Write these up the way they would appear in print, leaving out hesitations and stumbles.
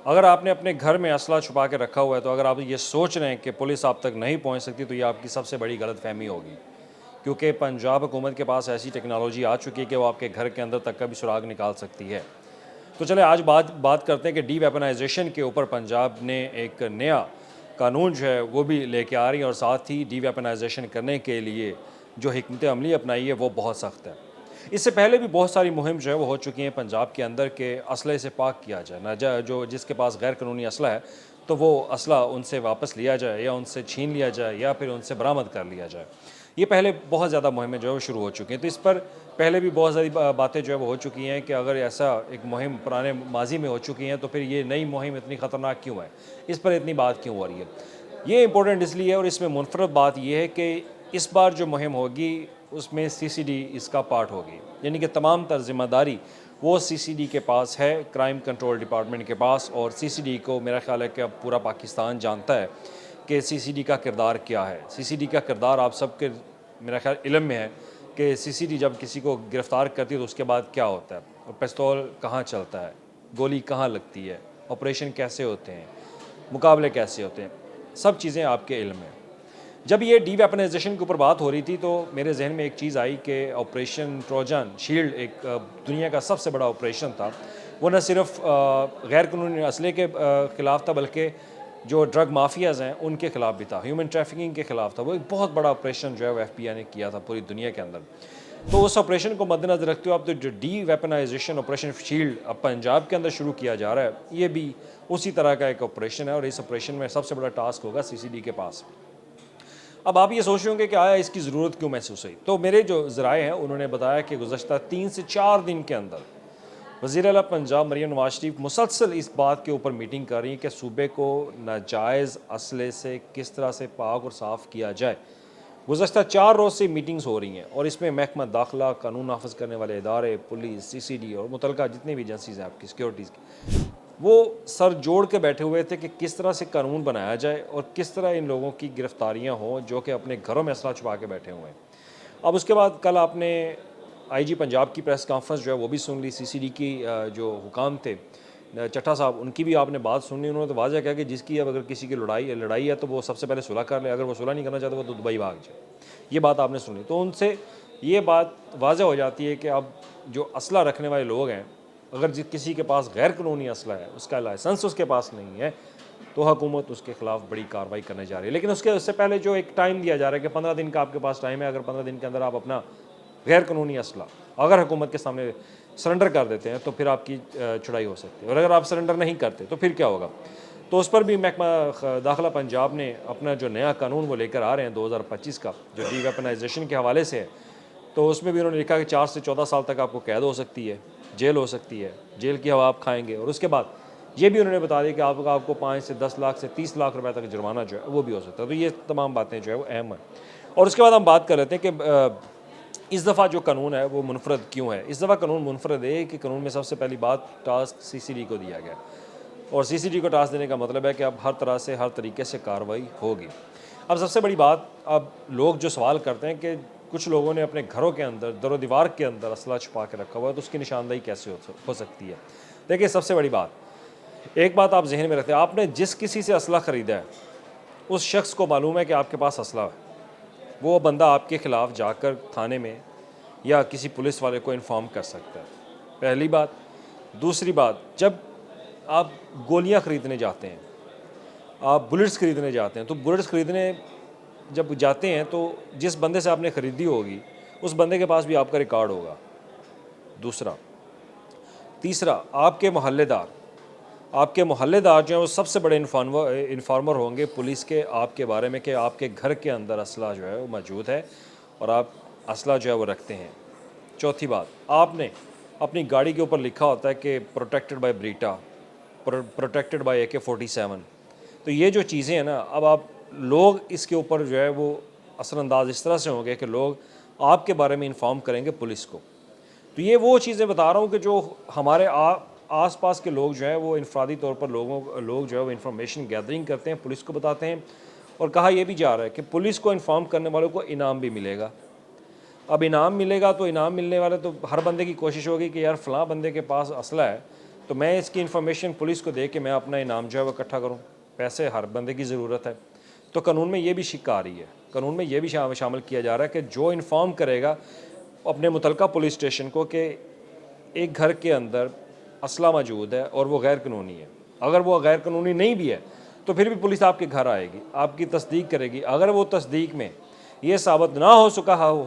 अगर आपने अपने घर में असला छुपा के रखा हुआ है, तो अगर आप ये सोच रहे हैं कि पुलिस आप तक नहीं पहुंच सकती, तो ये आपकी सबसे बड़ी गलतफहमी होगी। क्योंकि पंजाब हुकूमत के पास ऐसी टेक्नोलॉजी आ चुकी है कि वो आपके घर के अंदर तक का भी सुराग निकाल सकती है। तो चले आज बात करते हैं कि डी वेपनाइजेशन के ऊपर पंजाब ने एक नया कानून जो है वो भी लेके आ रही है, और साथ ही डी वेपनाइजेशन करने के लिए जो हिकमत अमली अपनाई है वो बहुत सख्त है। इससे पहले भी बहुत सारी मुहिम जो है वो हो चुकी हैं पंजाब के अंदर के असले से पाक किया जाए ना, जो जिसके पास गैर कानूनी असला है तो वो असला उनसे वापस लिया जाए या उनसे छीन लिया जाए या फिर उनसे बरामद कर लिया जाए। ये पहले बहुत ज़्यादा मुहिमें जो है वो शुरू हो चुकी हैं। तो इस पर पहले भी बहुत सारी बातें जो है वो हो चुकी हैं कि अगर ऐसा एक मुहिम पुराने माजी में हो चुकी हैं, तो फिर ये नई मुहिम इतनी ख़तरनाक क्यों है, इस पर इतनी बात क्यों हो रही है। ये इंपॉर्टेंट इसलिए है, और इसमें मुनफरद बात यह है कि इस बार जो मुहिम होगी उसमें CCD इसका पार्ट होगी, यानी कि तमाम तर ज़िम्मेदारी वो CCD के पास है, क्राइम कंट्रोल डिपार्टमेंट के पास। और CCD को मेरा ख्याल है कि अब पूरा पाकिस्तान जानता है कि CCD का किरदार क्या है। CCD का किरदार आप सबके मेरा ख्याल इल्म में है कि CCD जब किसी को गिरफ़्तार करती है तो उसके बाद क्या होता है, और पिस्तौल कहाँ चलता है, गोली कहाँ लगती है, ऑपरेशन कैसे होते हैं, मुकाबले कैसे होते हैं, सब चीज़ें आपके इल्म में। जब ये डी वेपनाइजेशन के ऊपर बात हो रही थी तो मेरे जहन में एक चीज़ आई कि ऑपरेशन ट्रोजन शील्ड एक दुनिया का सबसे बड़ा ऑपरेशन था। वो न सिर्फ गैर कानूनी असले के ख़िलाफ़ था, बल्कि जो ड्रग माफियाज़ हैं उनके ख़िलाफ़ भी था, ह्यूमन ट्रैफिकिंग के ख़िलाफ़ था। वो एक बहुत बड़ा ऑपरेशन जो है वो FBI ने किया था पूरी दुनिया के अंदर। तो उस ऑपरेशन को मद्देनज़र रखते हुए अब तो जो डी वेपनाइजेशन ऑपरेशन शील्ड अब पंजाब के अंदर शुरू किया जा रहा है, ये भी उसी तरह का एक ऑपरेशन है, और इस ऑपरेशन में सबसे बड़ा टास्क होगा CCD के पास। अब आप ये सोच रहे होंगे कि आया इसकी ज़रूरत क्यों महसूस हुई। तो मेरे जो ज़राए हैं उन्होंने बताया कि गुज़श्ता 3 से 4 दिन के अंदर वज़ीर आला पंजाब मरियम नवाज शरीफ मुसलसल इस बात के ऊपर मीटिंग कर रही हैं कि सूबे को नाजायज़ असले से किस तरह से पाक और साफ़ किया जाए। गुज़श्ता 4 रोज़ से मीटिंग्स हो रही हैं, और इसमें महकमा दाखिला, कानून नाफिज करने वाले इदारे, पुलिस, CCD और मुतलका जितनी भी एजेंसीज़ हैं आपकी सिक्योरिटीज़ की, वो सर जोड़ के बैठे हुए थे कि किस तरह से कानून बनाया जाए और किस तरह इन लोगों की गिरफ्तारियां हों जो कि अपने घरों में असला छुपा के बैठे हुए हैं। अब उसके बाद कल आपने IG पंजाब की प्रेस कॉन्फ्रेंस जो है वो भी सुन ली। CCD की जो हुकाम थे चट्टा साहब, उनकी भी आपने बात सुनी। उन्होंने तो वाज़ह किया कि जिसकी अब अगर किसी की लड़ाई है तो वो सबसे पहले सुलह कर ले, अगर वो सुलह नहीं करना चाहता वो तो दुबई भाग जाए। ये बात आपने सुनी, तो उनसे ये बात वाज़ह हो जाती है कि अब जो असला रखने वाले लोग हैं, अगर किसी के पास गैर कानूनी असला है, उसका लाइसेंस उसके पास नहीं है, तो हुकूमत उसके ख़िलाफ़ बड़ी कार्रवाई करने जा रही है। लेकिन उससे पहले जो एक टाइम दिया जा रहा है कि 15 दिन का आपके पास टाइम है, अगर 15 दिन के अंदर आप अपना गैर कानूनी असला अगर हुकूमत के सामने सरेंडर कर देते हैं तो फिर आपकी छुड़ाई हो सकती है, और अगर आप सरेंडर नहीं करते तो फिर क्या होगा। तो उस पर भी महकमा दाखिला पंजाब ने अपना जो नया कानून वो लेकर आ रहे हैं 2025 का, जो डी वेपनाइजेशन के हवाले से है। तो उसमें भी उन्होंने लिखा कि 4 से 14 साल तक आपको कैद हो सकती है, जेल हो सकती है, जेल की हवा आप खाएंगे, और उसके बाद ये भी उन्होंने बता दिया कि आपको 5 से 10 लाख से 30 लाख रुपए तक जुर्माना जो है वो भी हो सकता है। तो ये तमाम बातें जो है वो अहम है। और उसके बाद हम बात कर लेते हैं कि इस दफ़ा जो कानून है वो मुनफरद क्यों है। इस दफ़ा कानून मुनफरद है कि कानून में सबसे पहली बात टास्क CCD को दिया गया, और CCD को टास्क देने का मतलब है कि अब हर तरह से हर तरीके से कार्रवाई होगी। अब सबसे बड़ी बात, अब लोग जो सवाल करते हैं कि कुछ लोगों ने अपने घरों के अंदर दरो दीवार के अंदर असला छुपा के रखा हुआ है, तो उसकी निशानदेही कैसे हो सकती है। देखिए, सबसे बड़ी बात, एक बात आप जहन में रखते हैं, आपने जिस किसी से असला ख़रीदा है उस शख्स को मालूम है कि आपके पास असला है। वो बंदा आपके ख़िलाफ़ जाकर थाने में या किसी पुलिस वाले को इन्फॉर्म कर सकता है, पहली बात। दूसरी बात, जब आप गोलियां ख़रीदने जाते हैं, आप बुलेट्स ख़रीदने जाते हैं, तो बुलेट्स ख़रीदने जब जाते हैं तो जिस बंदे से आपने ख़रीदी होगी उस बंदे के पास भी आपका रिकॉर्ड होगा, दूसरा। तीसरा, आपके मोहल्लेदार जो हैं वो सबसे बड़े इन्फॉर्मर होंगे पुलिस के आपके बारे में कि आपके घर के अंदर असला जो है वो मौजूद है और आप असला जो है वो रखते हैं। चौथी बात, आपने अपनी गाड़ी के ऊपर लिखा होता है कि protected by Brita, protected by AK-47। तो ये जो चीज़ें हैं ना, अब आप लोग इसके ऊपर जो है वो असरअंदाज इस तरह से होंगे कि लोग आपके बारे में इन्फॉर्म करेंगे पुलिस को। तो ये वो चीज़ें बता रहा हूँ कि जो हमारे आस पास के लोग जो हैं वो इनफरादी तौर पर लोग जो है वो इन्फॉर्मेशन गैदरिंग करते हैं, पुलिस को बताते हैं, और कहा यह भी जा रहा है कि पुलिस को इन्फॉर्म करने वालों को इनाम भी मिलेगा। अब इनाम मिलेगा तो इनाम मिलने वाले तो हर बंदे की कोशिश होगी कि यार फ़लाँ बंदे के पास असला है, तो मैं इसकी इन्फॉर्मेशन पुलिस को दे के मैं अपना इनाम जो है वो इकट्ठा करूँ। पैसे हर बंदे की ज़रूरत है। तो कानून में ये भी शिक आ रही है, कानून में ये भी शामिल किया जा रहा है कि जो इन्फॉर्म करेगा अपने मुतलका पुलिस स्टेशन को कि एक घर के अंदर असला मौजूद है और वो गैर कानूनी है, अगर वो गैर कानूनी नहीं भी है तो फिर भी पुलिस आपके घर आएगी, आपकी तस्दीक करेगी। अगर वो तस्दीक में ये साबित ना हो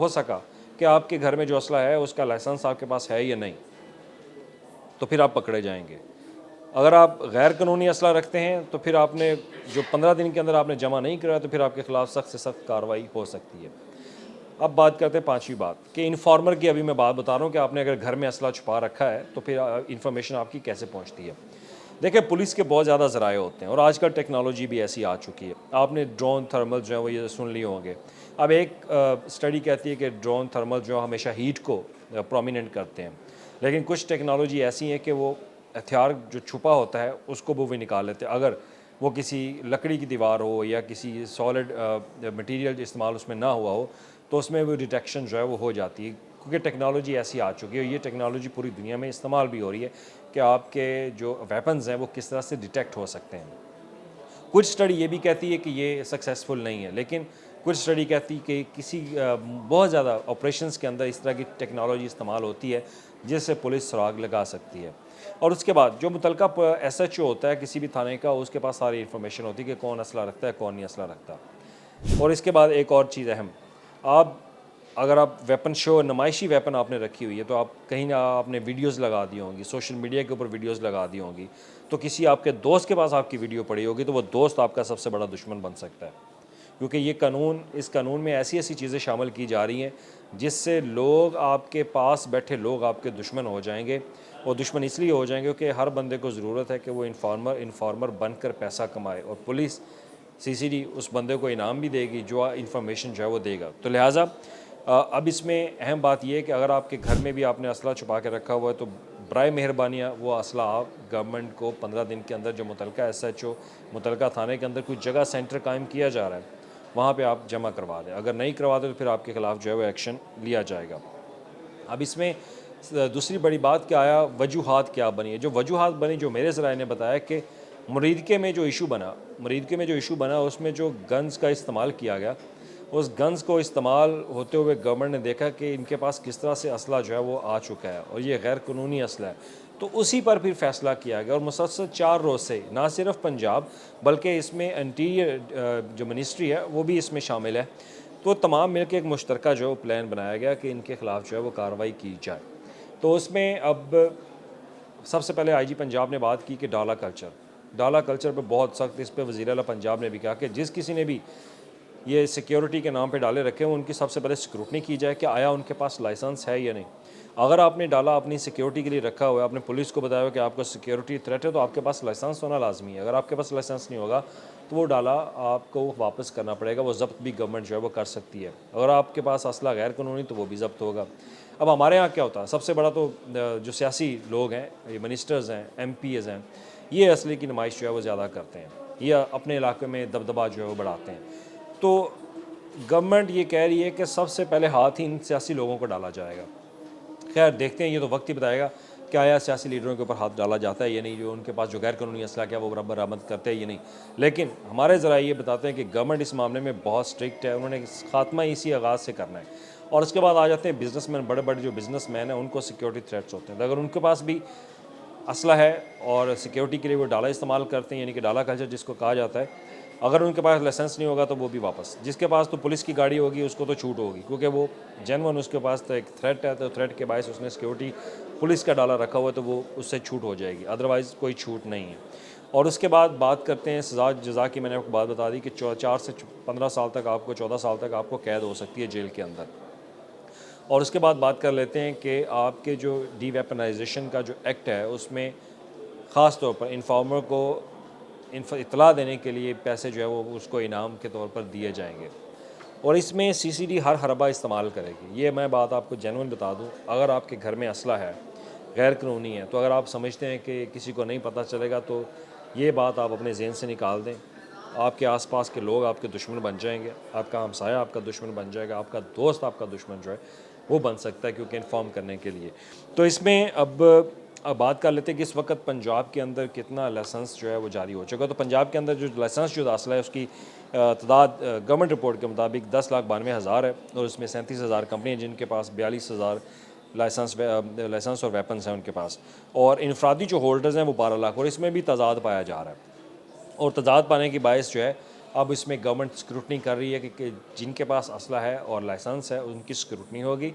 सका कि आपके घर में जो असला है उसका लाइसेंस आपके पास है या नहीं, तो फिर आप पकड़े जाएंगे। अगर आप गैर कानूनी असला रखते हैं तो फिर आपने जो 15 दिन के अंदर आपने जमा नहीं कराया तो फिर आपके खिलाफ सख्त से सख्त कार्रवाई हो सकती है। अब बात करते हैं पांचवी बात कि इन्फॉर्मर की अभी मैं बात बता रहा हूँ कि आपने अगर घर में असला छुपा रखा है तो फिर इन्फॉर्मेशन आपकी कैसे पहुँचती है। देखिए, पुलिस के बहुत ज़्यादा ज़राए होते हैं और आजकल टेक्नोलॉजी भी ऐसी आ चुकी है। आपने ड्रोन थर्मल जो है वो ये सुन लिए होंगे। अब एक स्टडी कहती है कि ड्रोन थर्मल जो हमेशा हीट को प्रोमिनेंट करते हैं, लेकिन कुछ टेक्नोलॉजी ऐसी है कि वो हथियार जो छुपा होता है उसको वो भी निकाल लेते हैं। अगर वो किसी लकड़ी की दीवार हो या किसी सॉलिड मटेरियल इस्तेमाल उसमें ना हुआ हो तो उसमें वो डिटेक्शन जो है वो हो जाती है, क्योंकि टेक्नोलॉजी ऐसी आ चुकी है। ये टेक्नोलॉजी पूरी दुनिया में इस्तेमाल भी हो रही है कि आपके जो वेपन्स हैं वो किस तरह से डिटेक्ट हो सकते हैं। कुछ स्टडी ये भी कहती है कि ये सक्सेसफुल नहीं है, लेकिन कुछ स्टडी कहती है कि किसी बहुत ज़्यादा ऑपरेशंस के अंदर इस तरह की टेक्नोलॉजी इस्तेमाल होती है जिससे पुलिस सुराग लगा सकती है। और उसके बाद जो मुतलका SHO होता है किसी भी थाने का, उसके पास सारी इन्फॉर्मेशन होती है कि कौन असला रखता है कौन नहीं असला रखता। और इसके बाद एक और चीज़ अहम, आप अगर आप वेपन शो नुमाइशी वेपन आपने रखी हुई है तो आप कहीं ना आपने वीडियोस लगा दी होंगी, सोशल मीडिया के ऊपर वीडियोस लगा दी होंगी, तो किसी आपके दोस्त के पास आपकी वीडियो पड़ी होगी तो वो दोस्त आपका सबसे बड़ा दुश्मन बन सकता है। क्योंकि इस कानून में ऐसी ऐसी चीज़ें शामिल की जा रही हैं जिससे लोग आपके पास बैठे लोग आपके दुश्मन हो जाएंगे। और दुश्मन इसलिए हो जाएंगे क्योंकि हर बंदे को ज़रूरत है कि वो इन्फॉर्मर बनकर पैसा कमाए और पुलिस CCD उस बंदे को इनाम भी देगी जो इन्फॉर्मेशन जो है वो देगा। तो लिहाजा अब इसमें अहम बात यह है कि अगर आपके घर में भी आपने असला छुपा के रखा हुआ है तो बराए मेहरबानियाँ वो असला आप गवर्नमेंट को 15 दिन के अंदर जो मुतलका SHO मुतलका थाने के अंदर कोई जगह सेंटर कायम किया जा रहा है वहाँ पे आप जमा करवा दें। अगर नहीं करवाते तो फिर आपके ख़िलाफ़ जो है वो एक्शन लिया जाएगा। अब इसमें दूसरी बड़ी बात क्या आया, वजूहात क्या बनी है। जो वजूहात बनी, जो मेरे ज़राए ने बताया कि मुरीदके में जो इशू बना उसमें जो गन्स का इस्तेमाल किया गया, उस गन्स को इस्तेमाल होते हुए गवर्नमेंट ने देखा कि इनके पास किस तरह से असला जो है वो आ चुका है और ये गैर कानूनी असला है, तो उसी पर फिर फैसला किया गया। और मुसलसल 4 रोज़ से ना सिर्फ पंजाब बल्कि इसमें इंटीरियर जो मिनिस्ट्री है वो भी इसमें शामिल है, तो तमाम मिलकर एक मुश्तरका जो प्लान बनाया गया कि इनके ख़िलाफ़ जो है वो कार्रवाई की जाए। तो उसमें अब सबसे पहले IG पंजाब ने बात की कि डाला कल्चर पे बहुत सख्त, इस पर वज़ीर आला पंजाब ने भी कहा कि जिस किसी ने भी ये सिक्योरिटी के नाम पे डाले रखे हैं उनकी सबसे पहले स्क्रूटनी की जाए कि आया उनके पास लाइसेंस है या नहीं। अगर आपने डाला अपनी सिक्योरिटी के लिए रखा हुआ है, आपने पुलिस को बताया कि आपको सिक्योरिटी थ्रेट है, तो आपके पास लाइसेंस होना लाजमी है। अगर आपके पास लाइसेंस नहीं होगा तो वो डाला आपको वापस करना पड़ेगा, वो ज़ब्त भी गवर्नमेंट जो है वो कर सकती है। अगर आपके पास असला गैर कानूनी तो वो भी ज़ब्त होगा। अब हमारे यहाँ क्या होता है, सबसे बड़ा तो जो सियासी लोग हैं, ये मिनिस्टर्स हैं, MPs हैं, ये असले की नुमाइश जो है वो ज़्यादा करते हैं, ये अपने इलाके में दबदबा जो है वो बढ़ाते हैं। तो गवर्नमेंट ये कह रही है कि सबसे पहले हाथ ही इन सियासी लोगों को डाला जाएगा। खैर देखते हैं, ये तो वक्त ही बताएगा कि आया सियासी लीडरों के ऊपर हाथ डाला जाता है या नहीं, जो उनके पास जो गैर कानूनी असला क्या वो बरामद करते हैं या नहीं। लेकिन हमारे ज़रा ये बताते हैं कि गवर्नमेंट इस मामले में बहुत स्ट्रिक्ट है, उन्होंने खात्मा इसी आगाज़ से करना है। और उसके बाद आ जाते हैं बिजनेसमैन, बड़े बड़े जो बिजनेसमैन हैं उनको सिक्योरिटी थ्रेट्स होते हैं। तो अगर उनके पास भी असला है और सिक्योरिटी के लिए वो डाला इस्तेमाल करते हैं, यानी कि डाला कल्चर जिसको कहा जाता है, अगर उनके पास लाइसेंस नहीं होगा तो वो भी वापस। जिसके पास तो पुलिस की गाड़ी होगी उसको तो छूट होगी, क्योंकि वो जेन्युइन उसके पास तो एक थ्रेट है, तो थ्रेट के बायस उसने सिक्योरिटी पुलिस का डाला रखा हुआ है तो वो उससे छूट हो जाएगी, अदरवाइज़ कोई छूट नहीं है। और उसके बाद बात करते हैं सज़ा जज़ा की। मैंने आपको बात बता दी कि 4 से 15 साल तक आपको 14 साल तक आपको कैद हो सकती है जेल के अंदर। और उसके बाद बात कर लेते हैं कि आपके जो डीवेपनाइजेशन का जो एक्ट है उसमें ख़ास तौर पर इन्फॉर्मर को इतला देने के लिए पैसे जो है वो उसको इनाम के तौर पर दिए जाएंगे। और इसमें CCD हर हरबा इस्तेमाल करेगी। ये मैं बात आपको जेन्युइन बता दूं, अगर आपके घर में असला है, गैर कानूनी है, तो अगर आप समझते हैं कि किसी को नहीं पता चलेगा तो ये बात आप अपने जहन से निकाल दें। आपके आसपास के लोग आपके दुश्मन बन जाएंगे, आपका हमसाया आपका दुश्मन बन जाएगा, आपका दोस्त आपका दुश्मन जो है वो बन सकता है, क्योंकि इन्फॉर्म करने के लिए। तो इसमें अब अब बात कर लेते हैं कि इस वक्त पंजाब के अंदर कितना लाइसेंस जो है वो जारी हो चुका है। तो पंजाब के अंदर जो लाइसेंस जो हासिल है उसकी तादाद गवर्नमेंट रिपोर्ट के मुताबिक 10,92,000 है, और इसमें 37,000 कंपनी हैं जिनके पास 42,000 लाइसेंस और वेपन्स हैं उनके पास, और इनफरादी जो होल्डर्स हैं वो 12 लाख, और इसमें भी तजाद पाया जा रहा है। और तजाद पाने की बायस जो है, अब इसमें गवर्नमेंट स्क्रूटनी कर रही है कि जिनके पास असला है और लाइसेंस है उनकी स्क्रूटनी होगी,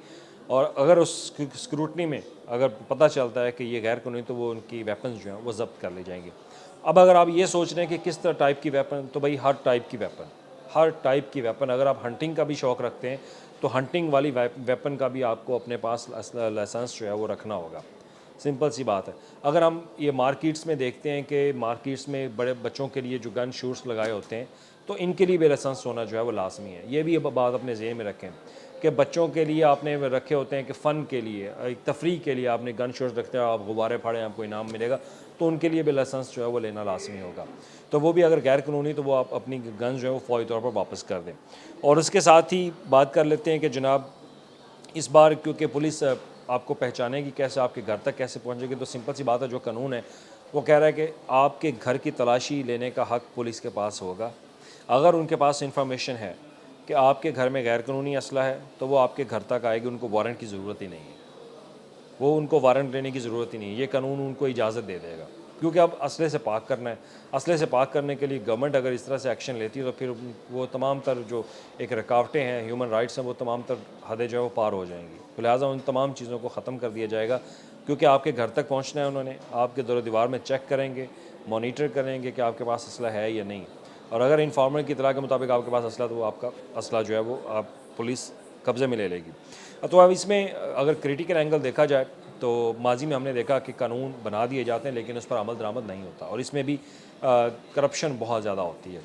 और अगर उस स्क्रूटनी में अगर पता चलता है कि ये गैर कानूनी, तो वो उनकी वेपन्स जो हैं वो जब्त कर ली जाएंगी। अब अगर आप ये सोच रहे हैं कि किस तरह टाइप की वेपन, तो भाई हर टाइप की वेपन, हर टाइप की वेपन, अगर आप हंटिंग का भी शौक़ रखते हैं तो हंटिंग वाली वेपन का भी आपको अपने पास लाइसेंस जो है वो रखना होगा। सिंपल सी बात है। अगर हम ये मार्केट्स में देखते हैं कि मार्केट्स में बड़े बच्चों के लिए जो गन शूट्स लगाए होते हैं, तो इनके लिए भी लाइसेंस होना जो है वो लाजमी है। ये भी बात अपने ज़हन में रखें कि बच्चों के लिए आपने रखे होते हैं कि फ़न के लिए, एक तफरीह के लिए आपने गन शूट्स रखते हैं, आप गुब्बारे फाड़ें आपको इनाम मिलेगा, तो उनके लिए भी लाइसेंस जो है वो लेना लाजमी होगा। तो वो भी अगर गैर कानूनी, तो वो आप अपनी गन जो है वो फ़ौरी तौर पर वापस कर दें। और उसके साथ ही बात कर लेते हैं कि जनाब इस बार क्योंकि पुलिस आपको पहचानेगी कैसे, आपके घर तक कैसे पहुंचेगी, तो सिंपल सी बात है, जो कानून है वो कह रहा है कि आपके घर की तलाशी लेने का हक़ पुलिस के पास होगा। अगर उनके पास इंफॉर्मेशन है कि आपके घर में गैर कानूनी असला है, तो वो आपके घर तक आएगी, उनको वारंट की ज़रूरत ही नहीं है। वो उनको वारंट लेने की ज़रूरत ही नहीं है, ये कानून उनको इजाज़त दे देगा, क्योंकि अब असले से पाक करना है। असले से पाक करने के लिए गवर्नमेंट अगर इस तरह से एक्शन लेती है, तो फिर वो तमाम तर जो एक रुकावटें हैं, ह्यूमन राइट्स हैं, वो तमाम तर हदें जो है वो पार हो जाएंगी। तो लिहाजा उन तमाम चीज़ों को ख़त्म कर दिया जाएगा, क्योंकि आपके घर तक पहुँचना है उन्होंने, आपके दर दीवार में चेक करेंगे, मोनीटर करेंगे कि आपके पास असला है या नहीं, और अगर इन्फॉर्मर की इतला के मुताबिक आपके पास असला, तो वो आपका असला जो है वो आप पुलिस कब्ज़े में ले लेगी। तो अब इसमें अगर क्रिटिकल एंगल देखा जाए, तो माजी में हमने देखा कि कानून बना दिए जाते हैं लेकिन उस पर अमल दरामद नहीं होता, और इसमें भी करप्शन बहुत ज़्यादा होती है,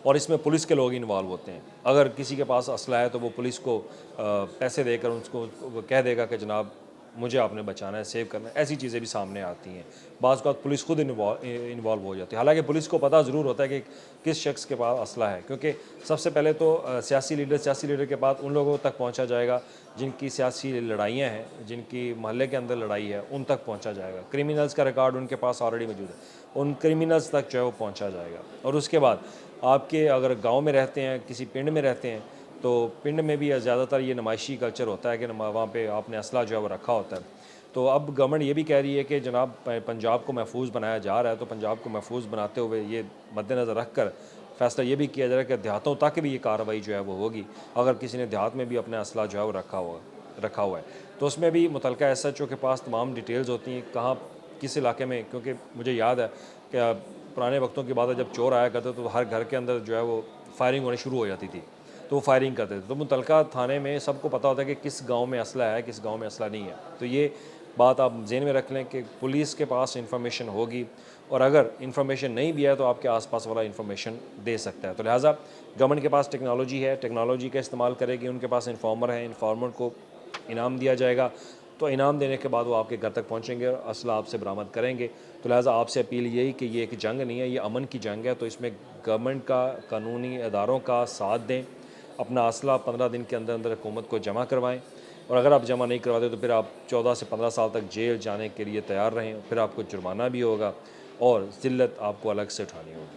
और इसमें पुलिस के लोग इन्वॉल्व होते हैं। अगर किसी के पास असला है तो वो पुलिस को पैसे देकर उसको वो कह देगा कि जनाब मुझे आपने बचाना है, सेव करना है। ऐसी चीज़ें भी सामने आती हैं। बाज़ औक़ात पुलिस खुद इन्वॉल्व हो जाती है। हालांकि पुलिस को पता ज़रूर होता है कि किस शख्स के पास असला है, क्योंकि सबसे पहले तो सियासी लीडर के बाद उन लोगों तक पहुँचा जाएगा जिनकी सियासी लड़ाइयाँ हैं, जिनकी महल्ले के अंदर लड़ाई है, उन तक पहुँचा जाएगा। क्रिमिनल्स का रिकॉर्ड उनके पास ऑलरेडी मौजूद है, उन क्रिमिनल्स तक जो है वो पहुँचा जाएगा। और उसके बाद आपके अगर गाँव में रहते हैं, किसी पिंड में रहते हैं, तो पिंड में भी ज़्यादातर ये नुमाइशी कल्चर होता है कि वहाँ पे आपने असला जो है वो रखा होता है। तो अब गवर्नमेंट ये भी कह रही है कि जनाब पंजाब को महफूज बनाया जा रहा है, तो पंजाब को महफूज बनाते हुए ये मद्देनज़र रख कर फैसला ये भी किया जा रहा है कि देहातों तक भी ये कार्रवाई जो है वो होगी, अगर किसी ने देहात में भी अपना असला जो है वो रखा हुआ है। तो उसमें भी मुतलका SHO के पास तमाम डिटेल्स होती हैं, कहाँ किस इलाके में, क्योंकि मुझे याद है कि पुराने वक्तों की बात है, जब चोर आया करते तो हर घर के अंदर जो है वो फायरिंग होनी शुरू हो जाती थी, तो वो फायरिंग करते थे। तो मुतलका थाने में सबको पता होता है कि किस गांव में असला है, किस गांव में असला नहीं है। तो ये बात आप ज़हन में रख लें कि पुलिस के पास इंफॉर्मेशन होगी, और अगर इंफॉर्मेशन नहीं भी है तो आपके आसपास वाला इंफॉर्मेशन दे सकता है। तो लिहाजा गवर्नमेंट के पास टेक्नोलॉजी है, टेक्नोलॉजी का इस्तेमाल करेगी, उनके पास इन्फॉर्मर है, इन्फॉर्मर को इनाम दिया जाएगा, तो इनाम देने के बाद वो आपके घर तक पहुँचेंगे और असला आपसे बरामद करेंगे। तो लिहाजा आपसे अपील यही कि ये एक जंग नहीं है, ये अमन की जंग है। तो इसमें गवर्नमेंट का, कानूनी इदारों का साथ दें, अपना असला 15 दिन के अंदर अंदर हुकूमत को जमा करवाएं, और अगर आप जमा नहीं करवाते तो फिर आप 14 से 15 साल तक जेल जाने के लिए तैयार रहें, फिर आपको जुर्माना भी होगा और ज़िल्लत आपको अलग से उठानी होगी।